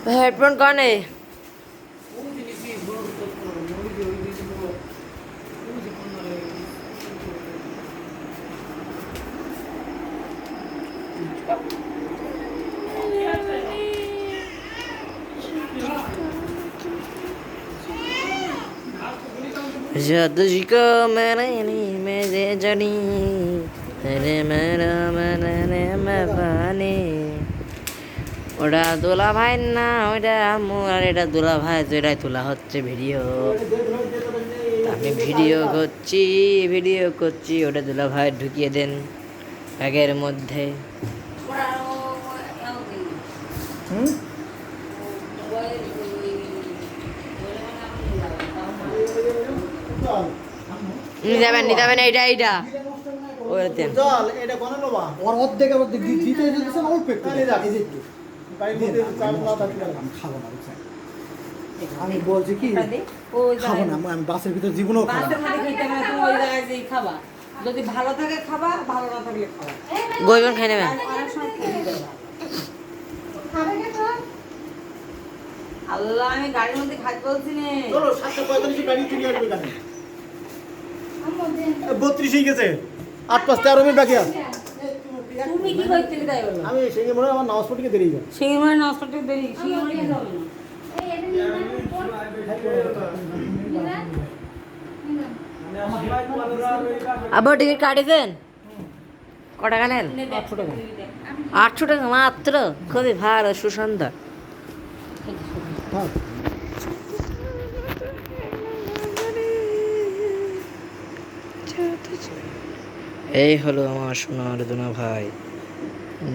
Headphone कौन है? जद जिको मेरे नहीं मेरे जनी तेरे मेरा मने में पानी ওটা দোলা ভাই না ওইটা আম্মু আর এটা দোলা ভাই তো এটাই তোলা হচ্ছে ভিডিও আমি ভিডিও করছি ওটা দোলা ভাই ঢুকিয়ে দেন ব্যাগের মধ্যে নিতে যাবেন এইটা আমি বলছি কি খাবো না আমি বাসের ভিতরে জীবনও খাবা যদি ভালো থাকে খাবা ভালো না থাকলে খাবা গোয়বন খাই নেবেন আল্লাহ আমি গাড়ির মধ্যে খাই বলছি নে চলো 7:45 গাড়ি চলে আসবে গাড়ি 32 গেছে 8:13 মিনিট বাকি আছে তুমি কি করতে তাই বলো আমি সিঙ্গে মনে আমার নামাজ পড়তে দেরি হয় সিঙ্গে মনে নামাজ পড়তে দেরি সিঙ্গে মনে কি হবে না আবার টিকিট কাটিয়েছেন ক টাকা নেন 800 টাকা মাত্র খুবই ভালো সুসন্ধ্যা এই হলো আমার সোনার দোনা ভাই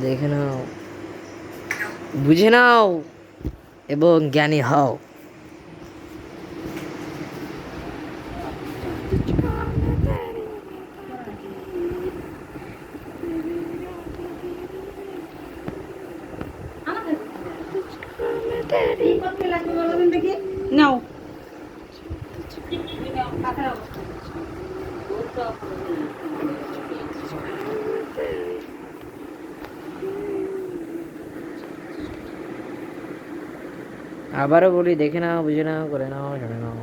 দেখে নাও বুঝে নাও এবং জ্ঞানী হও নাও আবারও বলি দেখে নাও বুঝে নাও করে নাও শুনে নাও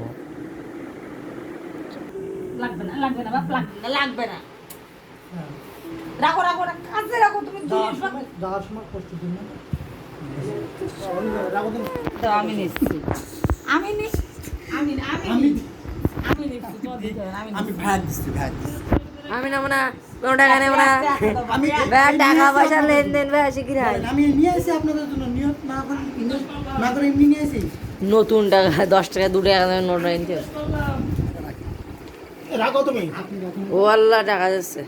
লাগবে না বাপ লাগবে না রাখো কাছে রাখো তুমি যাওয়ার সময় কষ্ট দিন না রাখো দিন তো আমি নিচ্ছি আমি ভ্যাট দিচ্ছি আমি নেবো না কোনো টাকা নেবো না টাকা পয়সা লেনদেন বেশি কি আমি নিয়ে আসি আপনাদের জন্য নিয়ত না করে এমনি নিয়ে আসি নতুন টাকা 10 টাকা 2 টাকা নোট নিতে রাখো তুমি ও আল্লাহ টাকা যাচ্ছে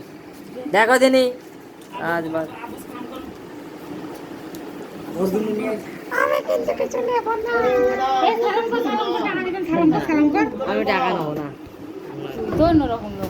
দেখো দিনই আজ বাদ আমি টাকা নেবো না অন্য রকম লোক